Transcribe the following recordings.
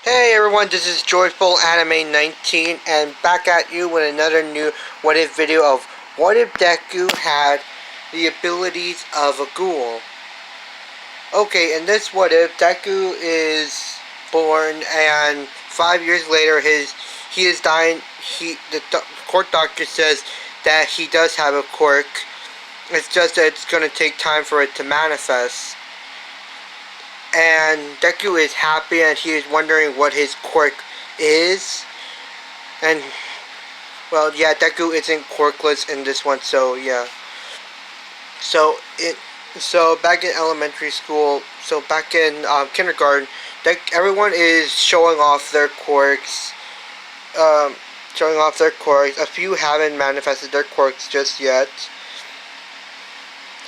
Hey everyone, this is Joyful Anime 19 and back at you with another new what if video of what if Deku had the abilities of a ghoul. Okay, in this what if, Deku is born and 5 years later he is dying. The court doctor says that he does have a quirk. It's just that it's gonna take time for it to manifest. And Deku is happy and he is wondering what his quirk is. And well, yeah, Deku isn't quirkless in this one, so yeah. So back in elementary school, so back in kindergarten, everyone is showing off their quirks. Showing off their quirks. A few haven't manifested their quirks just yet.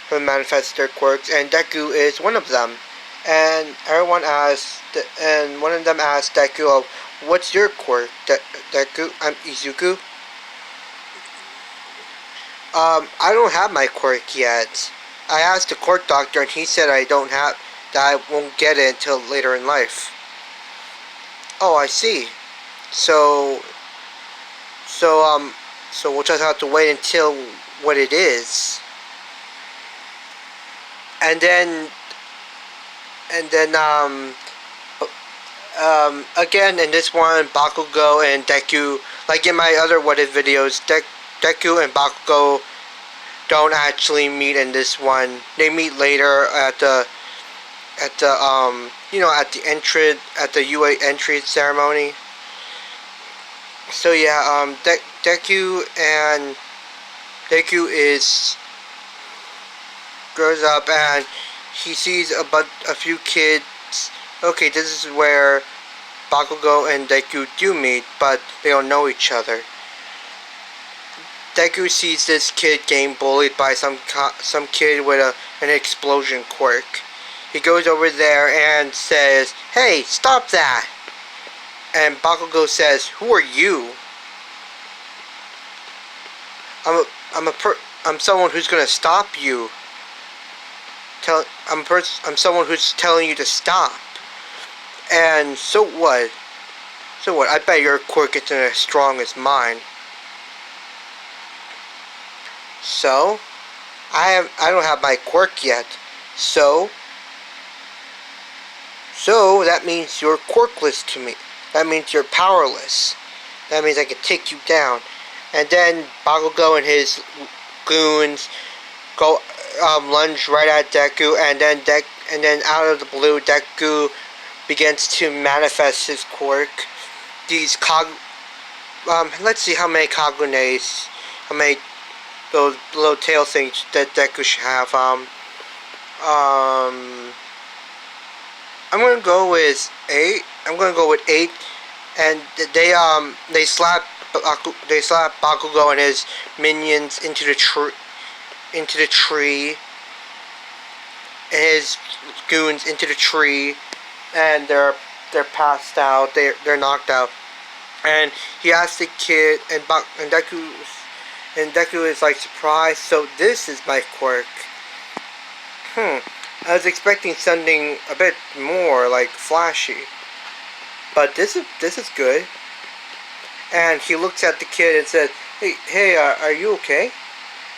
Haven't manifested their quirks, and Deku is one of them. And everyone asked, and one of them asked Deku, oh, "What's your quirk, Deku? I'm Izuku." I don't have my quirk yet. I asked the court doctor, and he said I don't have, that I won't get it until later in life. Oh, I see. So, so we'll just have to wait until what it is, and then again in this one, Bakugo and Deku, like in my other what if videos, Deku and Bakugo don't actually meet in this one. They meet later at the at the UA entry ceremony. So yeah, Deku is grows up and he sees a few kids. Okay, this is where Bakugo and Deku do meet, but they don't know each other. Deku sees this kid getting bullied by some kid with an explosion quirk. He goes over there and says, "Hey, stop that!" And Bakugo says, "Who are you?" I'm someone who's gonna stop you. I'm someone who's telling you to stop. And so what? So what? I bet your quirk isn't as strong as mine. So I don't have my quirk yet. So that means you're quirkless to me. That means you're powerless. That means I can take you down. And then Bakugo and his goons go lunge right at Deku, and then out of the blue, Deku begins to manifest his quirk. These let's see how many Kagunes, how many those little tail things that Deku should have. I'm gonna go with 8. I'm gonna go with 8, and they slap Bakugo and his minions into the tree, and his goons into the tree, and they're passed out. They're knocked out, and he asks the kid, and Deku is like surprised. So this is my quirk. I was expecting something a bit more like flashy, but this is good. And he looks at the kid and says, "Hey, are you okay?"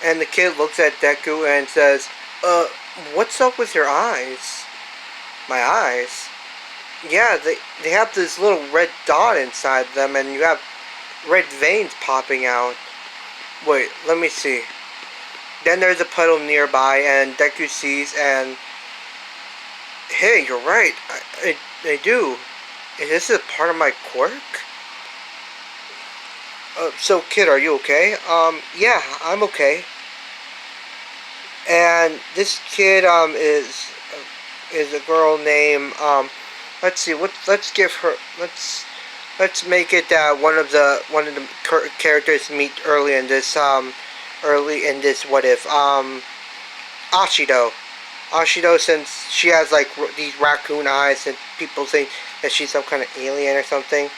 And the kid looks at Deku and says, "What's up with your eyes?" "My eyes?" "Yeah, they have this little red dot inside them, and you have red veins popping out." "Wait, let me see." Then there's a puddle nearby, and Deku sees, and hey, you're right. I do. Is this a part of my quirk? So kid, are you okay?" Yeah, I'm okay." And this kid is a girl named let's see, let's make it that one of the characters meet early in this what if Ashido, since she has like these raccoon eyes and people think that she's some kind of alien or something.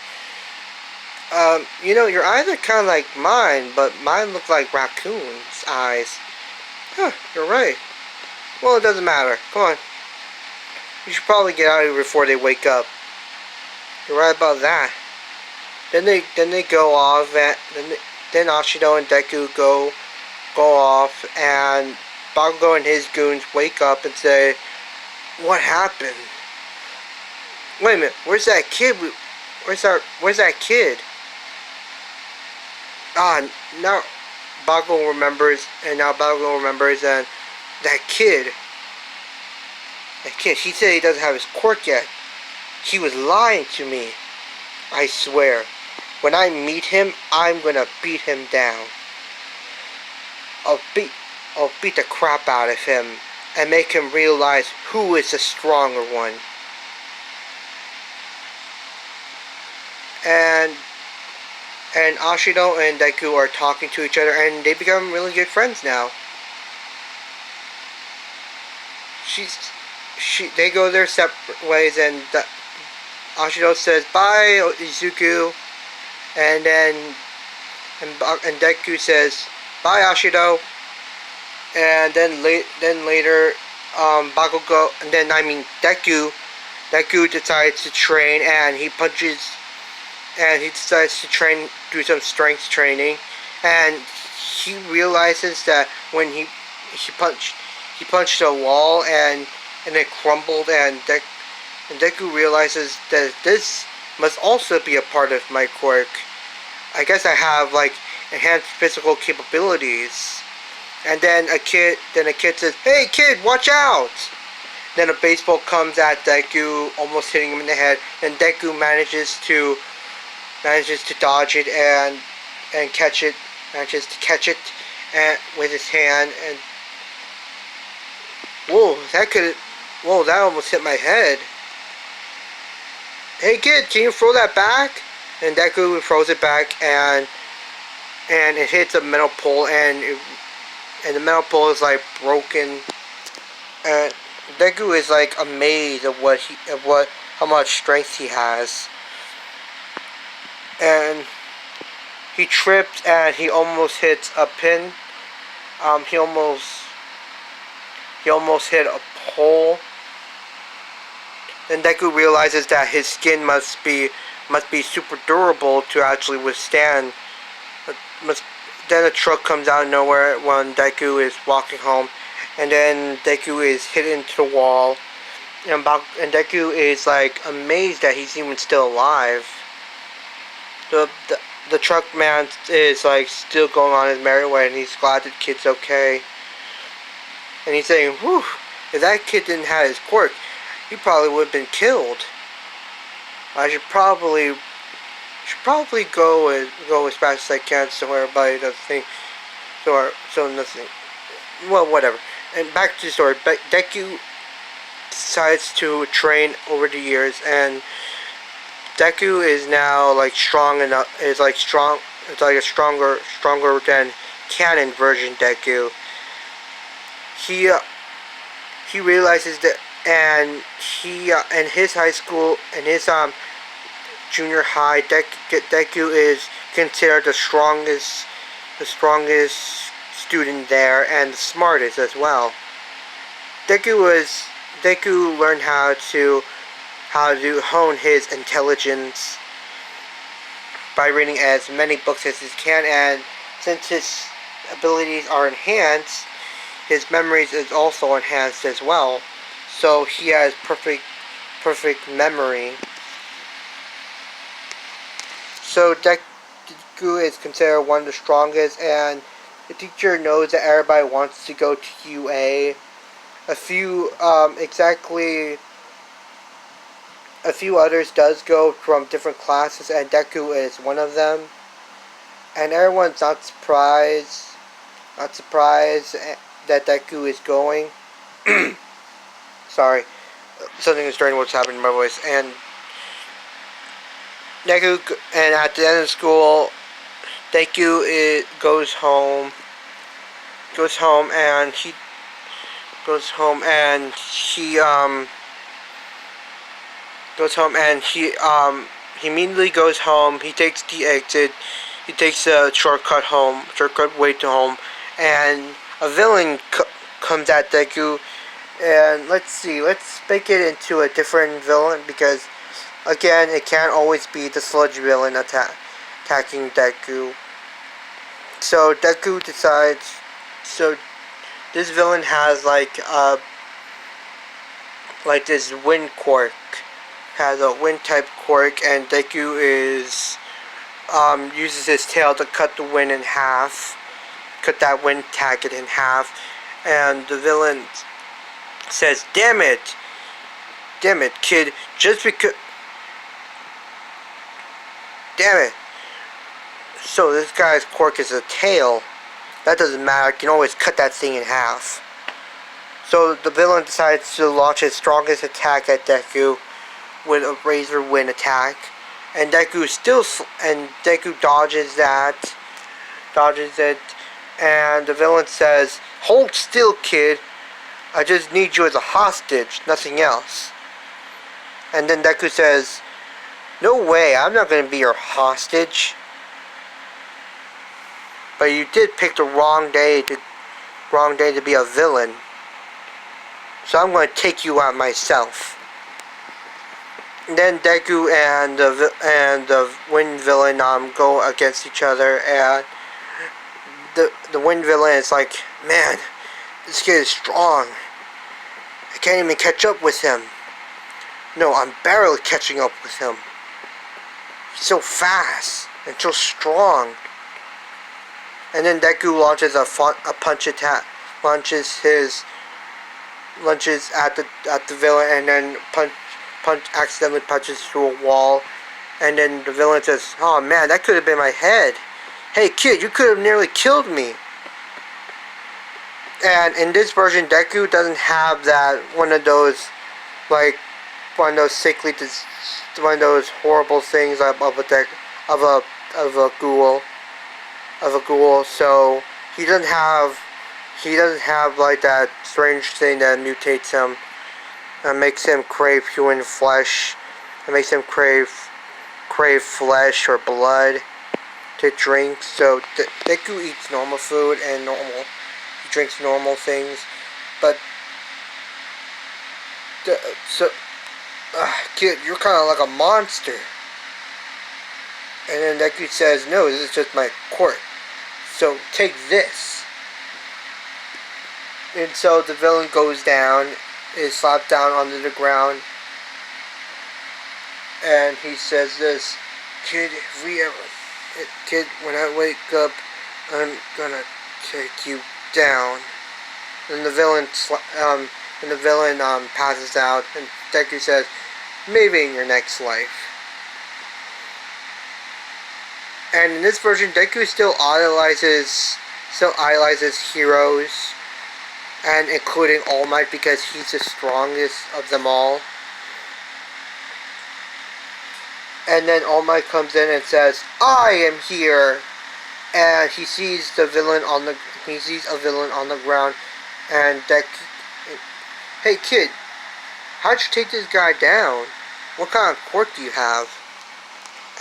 Your eyes are kind of like mine, but mine look like raccoon's eyes. Huh, you're right. Well, it doesn't matter. Come on. We should probably get out of here before they wake up. You're right about that. Then they go off, and then Ashido and Deku go off, and Bakugo and his goons wake up and say, "What happened? Wait a minute, where's that kid? Where's that kid?" Ah, now Bakugo remembers, and that kid, he said he doesn't have his quirk yet. He was lying to me. I swear. When I meet him, I'm gonna beat him down. I'll beat the crap out of him and make him realize who is the stronger one. And Ashido and Deku are talking to each other, and they become really good friends now. They go their separate ways, and Ashido says bye, Izuku, and then and Deku says bye, Ashido, and then later, Bakugo, and then Deku decides to train, and he decides to do some strength training, and he realizes that when he punched a wall, and it crumbled, and Deku realizes that this must also be a part of my quirk. I guess I have like enhanced physical capabilities. And then a kid says, "Hey kid, watch out!" Then a baseball comes at Deku, almost hitting him in the head, and Deku manages to dodge it and catch it, and with his hand, and that almost hit my head. "Hey kid, can you throw that back?" And Deku throws it back, and it hits a metal pole, and the metal pole is like broken. And Deku is like amazed of how much strength he has. And he trips, and he almost hits a pin. He almost hit a pole. Then Deku realizes that his skin must be super durable to actually withstand. Then a truck comes out of nowhere when Deku is walking home, and then Deku is hit into the wall, and Deku is like amazed that he's even still alive. The truck man is like still going on his merry way, and he's glad the kid's okay. And he's saying, "Whew, if that kid didn't have his quirk, he probably would have been killed. I should probably go as fast as I can so everybody doesn't think so nothing. Well, whatever." And back to the story. Deku decides to train over the years, and Deku is now like strong enough. Is like strong. It's like a stronger than canon version Deku. He realizes that, and in his high school, in his junior high, Deku is considered the strongest student there, and the smartest as well. Deku learned how to hone his intelligence by reading as many books as he can, and since his abilities are enhanced, his memories is also enhanced as well. So he has perfect memory. So Deku is considered one of the strongest, and the teacher knows that everybody wants to go to UA. A few others does go from different classes, and Deku is one of them. And everyone's not surprised that Deku is going. Sorry, something is strange what's happening in my voice. And Deku, and at the end of school, Deku goes home, and he immediately goes home. He takes the exit. He takes a shortcut way to home, and a villain comes at Deku. And let's make it into a different villain, because Again, it can't always be the sludge villain attacking Deku. So Deku decides. So this villain has like this wind quirk, has a wind type quirk, and Deku is uses his tail to cut the wind in half, cut that wind target in half, and the villain says, damn it, kid, just because, damn it. So this guy's quirk is a tail. That doesn't matter, you can always cut that thing in half. So the villain decides to launch his strongest attack at Deku with a razor wind attack, and Deku dodges it, and the villain says, hold still, kid, I just need you as a hostage, nothing else. And then Deku says, no way, I'm not going to be your hostage. But you did pick the wrong day to be a villain. So I'm going to take you out myself. And then Deku and the wind villain go against each other, and the wind villain is like, man, this kid is strong. I can't even catch up with him. No, I'm barely catching up with him. He's so fast and so strong. And then Deku launches a punch attack, lunges at the villain, and then accidentally punches through a wall. And then the villain says, oh man, that could have been my head. Hey kid, you could have nearly killed me. And in this version, Deku doesn't have that one of those sickly, one of those horrible things of a ghoul. So he doesn't have like that strange thing that mutates him and makes him crave human flesh. It makes him crave flesh or blood to drink. So Deku eats normal food and he drinks normal things, but kid, you're kind of like a monster. And then Deku says, no, this is just my quirk. So take this. And so the villain goes down, is slapped down onto the ground, and he says this, kid, when I wake up, I'm gonna take you down. And the villain passes out, and Deku says, maybe in your next life. And in this version, Deku still idolizes heroes, and including All Might, because he's the strongest of them all. And then All Might comes in and says, I am here, and he sees a villain on the ground, and Deku, hey kid, how'd you take this guy down? What kind of quirk do you have?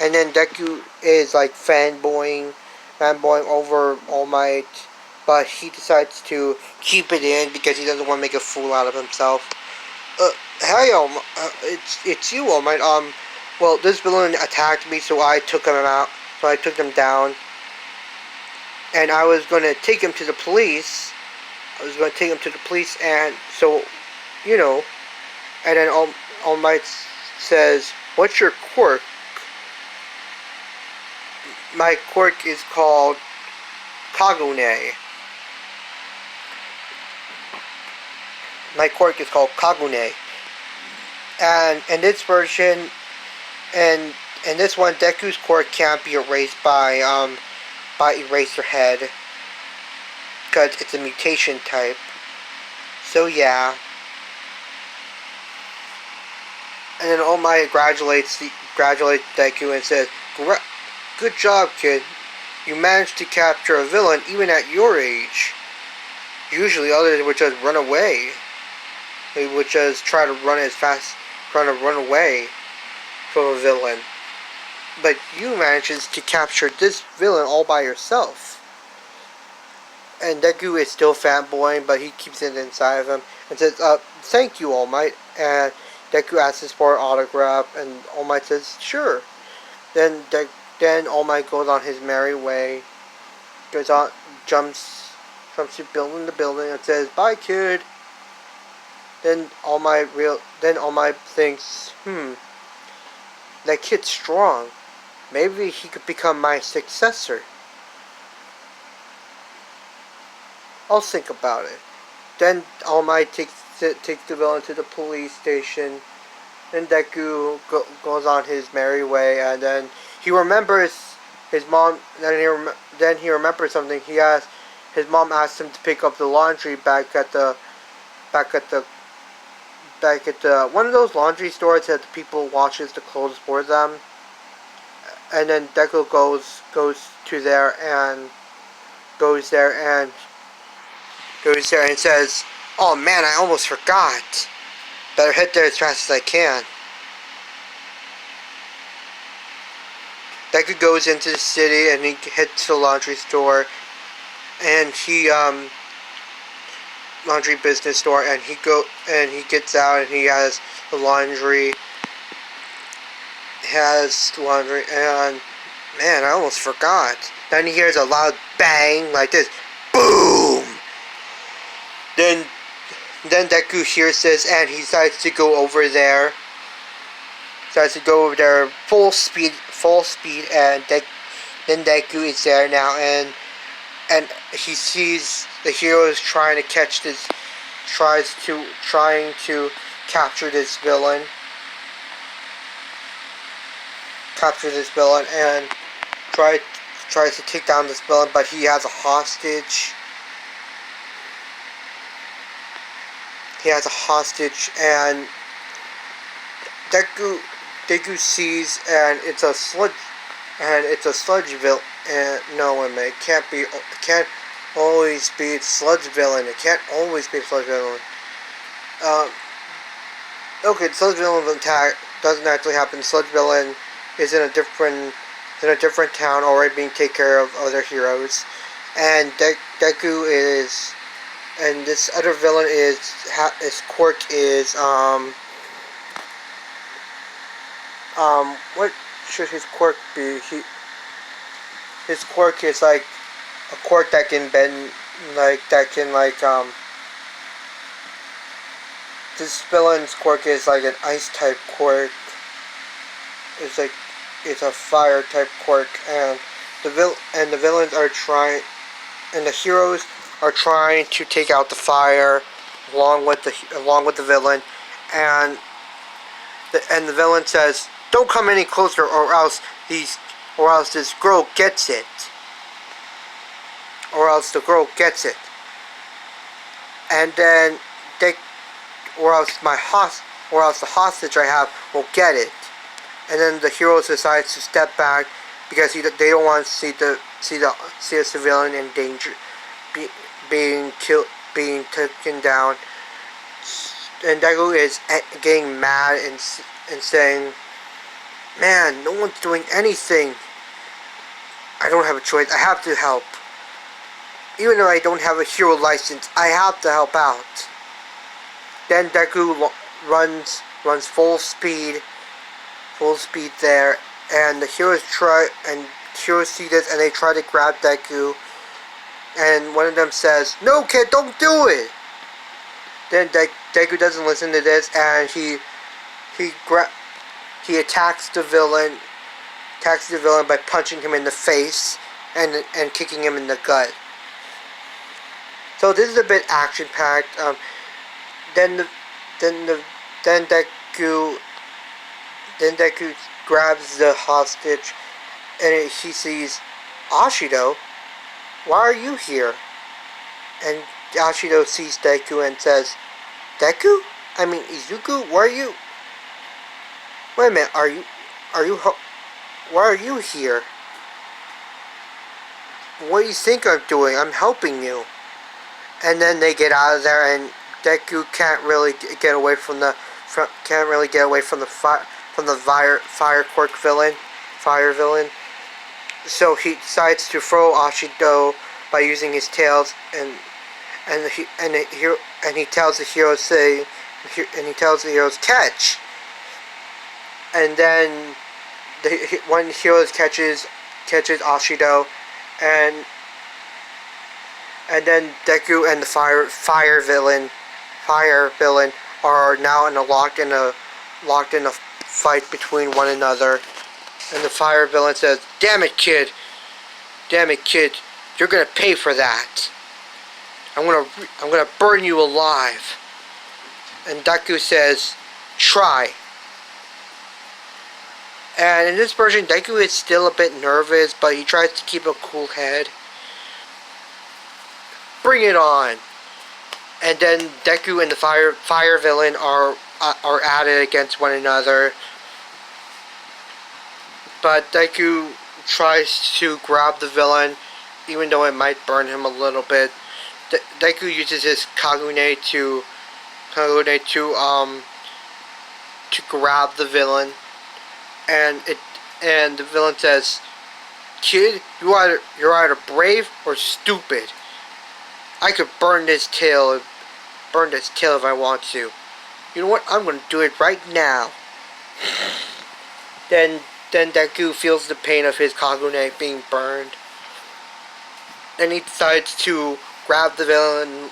And then Deku is like fanboying over All Might, but he decides to keep it in because he doesn't want to make a fool out of himself. Hey, it's you, All Might. Well, this villain attacked me, so I took him out. So I took him down, and I was going to take him to the police. And so, and then All Might says, what's your quirk? My quirk is called Kagune. And in this version, and in this one, Deku's quirk can't be erased by Eraserhead, because it's a mutation type. So yeah. And then All Might congratulates Deku and says, good job, kid. You managed to capture a villain even at your age. Usually others would just run away. They would just try to run away from a villain. But you managed to capture this villain all by yourself. And Deku is still fanboying, but he keeps it inside of him and says, thank you, All Might. And Deku asks for an autograph, and All Might says sure. Then All Might goes on his merry way, goes on, jumps to building to building, and says bye, kid. Then All Might thinks, that kid's strong. Maybe he could become my successor. I'll think about it. Then All Might takes the villain to the police station. Then Deku goes on his merry way, and then he remembers his mom. Then he remembers something. His mom asked him to pick up the laundry back at the one of those laundry stores that the people washes the clothes for them. And then Deku goes there and says, "Oh man, I almost forgot. Better head there as fast as I can." Deku goes into the city and he heads to the laundry store, and laundry business store, and he gets out and he has the laundry. And man, I almost forgot. Then he hears a loud bang like this, boom. Then Deku hears this and he decides to go over there. Full speed, and then Deku is there now, and he sees the heroes trying to capture this villain. And tries to take down this villain, but he has a hostage. And Deku sees, and it's a sludge villain. And no, wait a minute, it can't always be a sludge villain. It can't always be a sludge villain. Okay, the sludge villain attack doesn't actually happen. The sludge villain is in a different town, already being taken care of other heroes, and Deku is, and this other villain his quirk is what should his quirk be? His quirk is like a quirk that can bend, this villain's quirk is like an ice type quirk. It's a fire type quirk, and the villains are trying, and the heroes are trying to take out the fire along with the villain, and the villain says, "Don't come any closer, or else this girl gets it." The hostage I have will get it. And then the heroes decides to step back because they don't want to see a civilian in danger, being killed, being taken down. And Deku is getting mad and saying, "Man, no one's doing anything. I don't have a choice. I have to help. Even though I don't have a hero license, I have to help out." Then Deku runs full speed there, and the heroes see this, and they try to grab Deku, and one of them says, "No, kid, don't do it." Then Deku doesn't listen to this, and he attacks the villain by punching him in the face and kicking him in the gut. So this is a bit action packed. Then Deku grabs the hostage, and he sees Ashido. "Why are you here?" And Ashido sees Deku and says, "Deku? I mean Izuku? Why are you? Wait a minute. Why are you here? What do you think I'm doing? I'm helping you." And then they get out of there, and Deku can't really get away from the fire quirk villain, So he decides to throw Ashido by using his tails, and he tells the heroes catch. and then one hero catches Ashido, and then Deku and the fire villain are now locked in a fight between one another. And the fire villain says, "Damn it, kid! Damn it, kid! You're gonna pay for that. I'm gonna burn you alive." And Deku says, "Try." And in this version, Deku is still a bit nervous, but he tries to keep a cool head. Bring it on! And then Deku and the fire villain are at it against one another. But Deku tries to grab the villain, even though it might burn him a little bit. Deku uses his Kagune to grab the villain, and the villain says, "Kid, you're either brave or stupid. I could burn this tail if I want to. You know what? I'm gonna do it right now." Then Deku feels the pain of his Kagune being burned. Then he decides to grab the villain,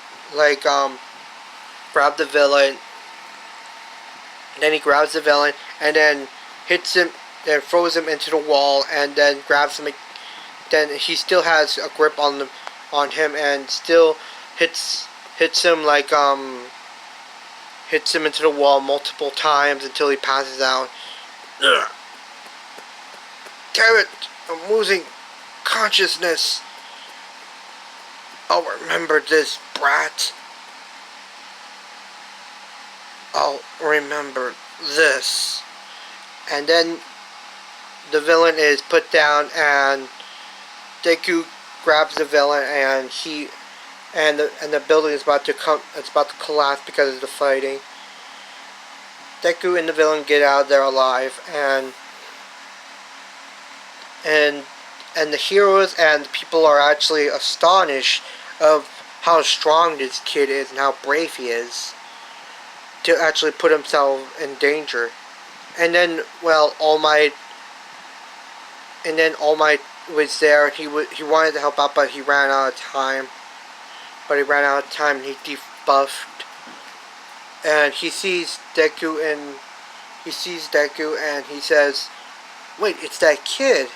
Then he grabs the villain and then hits him, then throws him into the wall, and then grabs him. Then he still has a grip on him and still hits him hits him into the wall multiple times until he passes out. Ugh. Damn it! I'm losing consciousness. I'll remember this, brat. I'll remember this. And then the villain is put down, and Deku grabs the villain, and the building is about to collapse because of the fighting. Deku and the villain get out there alive, and the heroes and the people are actually astonished of how strong this kid is and how brave he is to actually put himself in danger. And then, well, All Might was there. He wanted to help out, but he ran out of time. And he debuffed. And he sees Deku and he says, "Wait, it's that kid.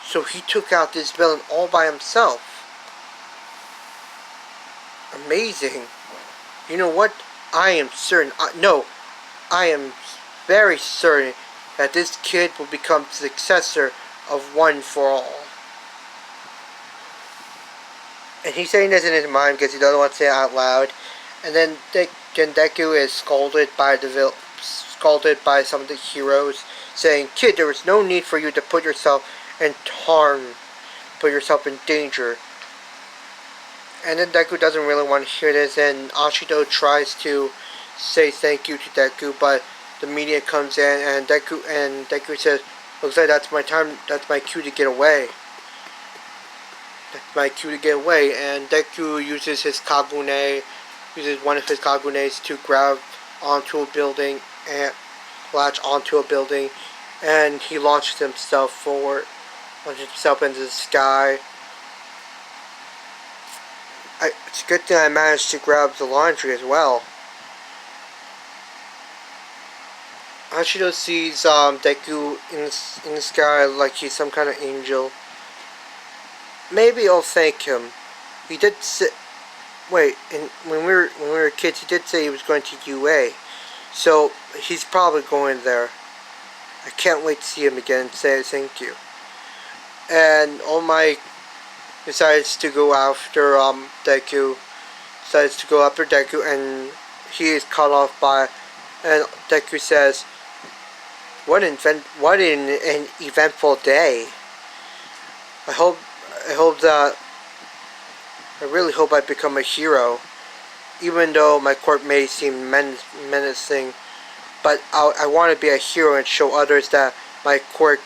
So he took out this villain all by himself. Amazing. You know what? I am certain, I am very certain that this kid will become the successor of One for All." And he's saying this in his mind because he doesn't want to say it out loud. And then Deku is scolded by some of the heroes, saying, "Kid, there is no need for you to put yourself in danger." And then Deku doesn't really want to hear this, and Ashido tries to say thank you to Deku, but the media comes in, and Deku says, "Looks like that's my time. That's my cue to get away. And Deku uses one of his Kagunes to grab onto a building and latch onto a building, and he launches himself into the sky. It's a good thing I managed to grab the laundry as well. Ashido sees Deku in the sky like he's some kind of angel. Maybe I'll thank him. He did say, when we were kids, he did say he was going to UA, so he's probably going there. I can't wait to see him again and say thank you." And All Might decides to go after Deku. And he is cut off by. And Deku says, What an eventful day. I really hope I become a hero, even though my quirk may seem menacing. But I want to be a hero and show others that my quirk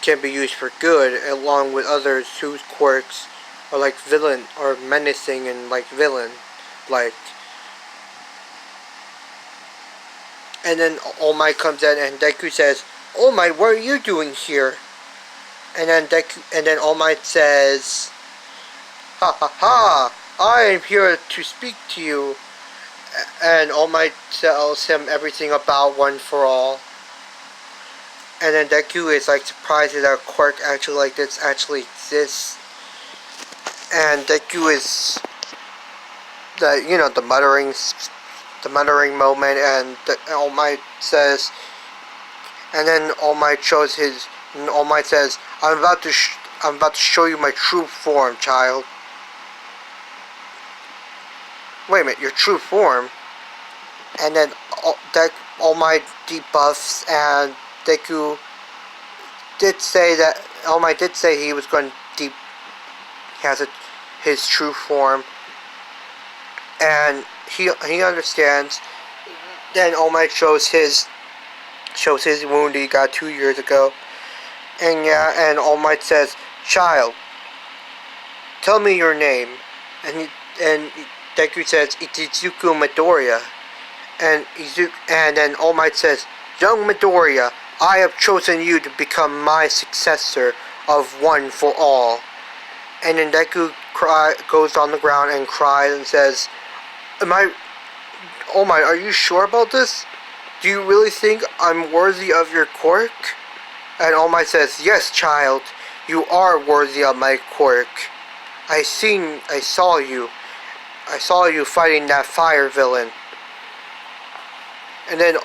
can be used for good, along with others whose quirks are like villain or menacing and like villain like. And then All Might comes in, and Deku says, "All Might, what are you doing here?" And then All Might says, "Ha ha ha! I am here to speak to you." And All Might tells him everything about One for All. And then Deku is like surprised that a quirk actually like this actually exists. And Deku is the muttering moment, and All Might says, and then All Might shows his. And All Might says, I'm about to show you my true form, child." Wait a minute, your true form? And then All Might debuffs, and Deku did say that All Might did say he was going to his true form, and he understands. Then All Might shows his wound he got 2 years ago, and All Might says, "Child, tell me your name." And Deku says, "Ichizuku Midoriya." And then All Might says, "Young Midoriya, I have chosen you to become my successor of One for All." And then Deku goes on the ground and cries and says, All Might, are you sure about this? Do you really think I'm worthy of your quirk?" And All Might says, "Yes, child, you are worthy of my quirk. I saw you fighting that fire villain." And then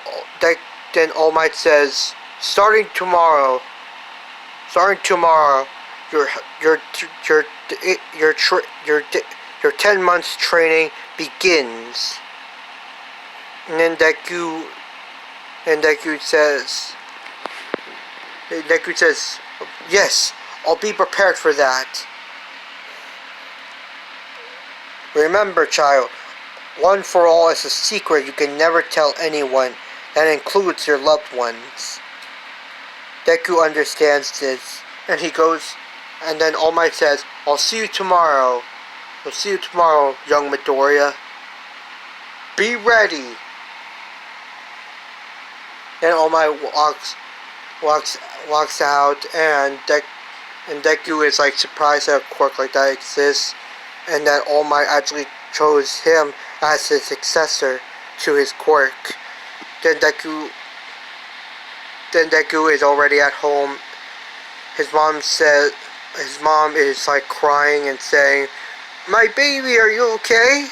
All Might says, starting tomorrow, your 10 months training begins." And then Deku says, "Yes, I'll be prepared for that. Remember, child, One for All is a secret you can never tell anyone. That includes your loved ones." Deku understands this, and he goes, and then All Might says, I'll see you tomorrow, young Midoriya. Be ready." Then All Might walks out, and Deku is like surprised that a quirk like that exists, and that All Might actually chose him as his successor to his quirk. Then Deku is already at home. His mom is like crying and saying, "My baby, are you okay?"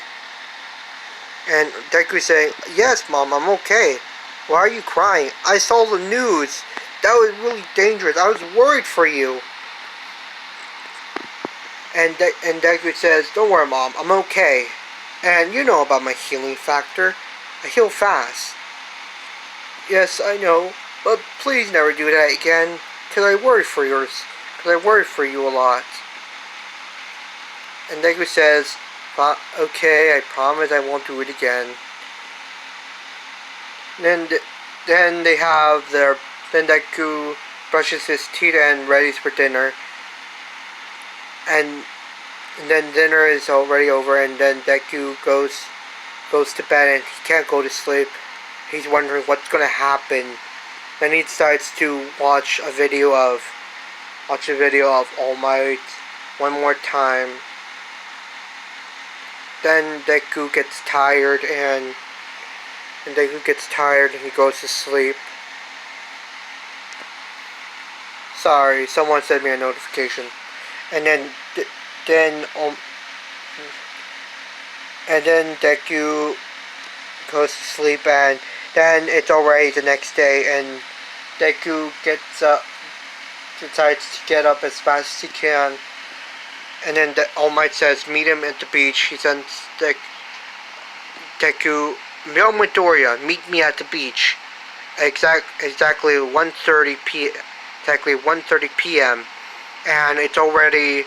And Deku saying, "Yes, Mom, I'm okay. Why are you crying? I saw the news. That was really dangerous. I was worried for you." And Deku says, "Don't worry, Mom, I'm okay. And you know about my healing factor. I heal fast." "Yes, I know, but please never do that again, because I worry for you a lot." And Deku says, "Okay, I promise I won't do it again." Then Deku brushes his teeth and readies for dinner. And then dinner is already over, and then Deku goes to bed, and he can't go to sleep. He's wondering what's gonna happen. Then he decides to watch a video of All Might one more time. Then Deku gets tired, and he goes to sleep. Sorry, someone sent me a notification. And then Deku goes to sleep, and then it's already the next day, and Deku decides to get up as fast as he can. And then All Might says, meet him at the beach. He sends Deku, "Young Midoriya, meet me at the beach. Exactly 1:30 p.m. And it's already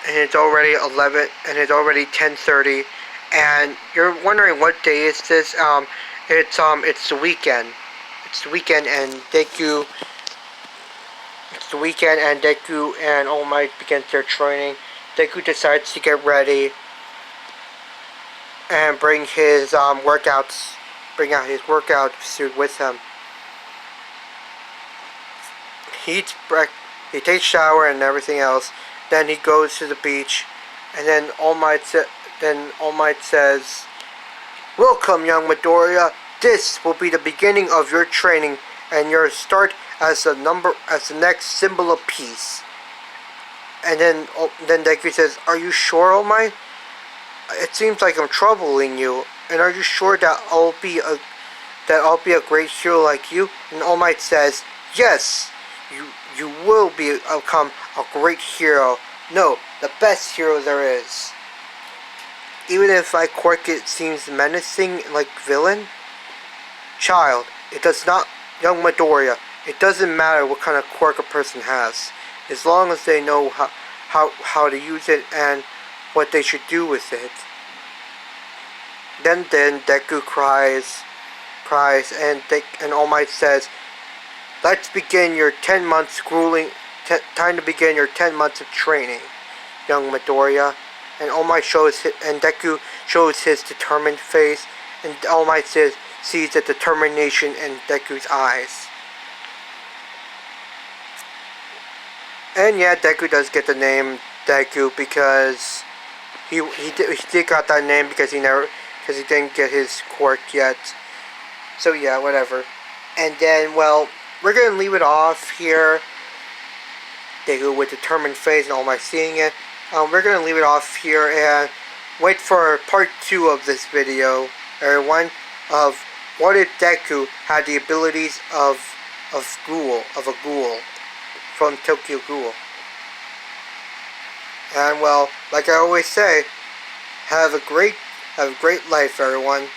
10:30, and you're wondering what day is this? It's the weekend. And Deku and All Might begin their training. Deku decides to get ready and bring his workouts bring out his workout suit with him. He eats he takes shower and everything else. Then he goes to the beach, and then All Might says, "Welcome, young Midoriya. This will be the beginning of your training and your start as the next symbol of peace." And then Deku says, "Are you sure, All Might? It seems like I'm troubling you. And are you sure that I'll be a great hero like you?" And All Might says, "Yes, you will become a great hero. No, the best hero there is. Even if my quirk it seems menacing like villain." Child, it does not, young Midoriya, it doesn't matter what kind of quirk a person has, as long as they know how to use it and what they should do with it. Then Deku cries, and All Might says, "Let's begin your 10 months time to begin your 10 months of training, young Midoriya." And Deku shows his determined face, and All Might sees the determination in Deku's eyes. And yeah, Deku does get the name Deku because he did got that name because he didn't get his quirk yet. So yeah, whatever. And then, well, we're gonna leave it off here. Deku with determined face and All Might seeing it. We're gonna leave it off here and wait for part 2 of this video, everyone, of what if Deku had the abilities of a ghoul from Tokyo Ghoul. And well, like I always say, have a great life, everyone.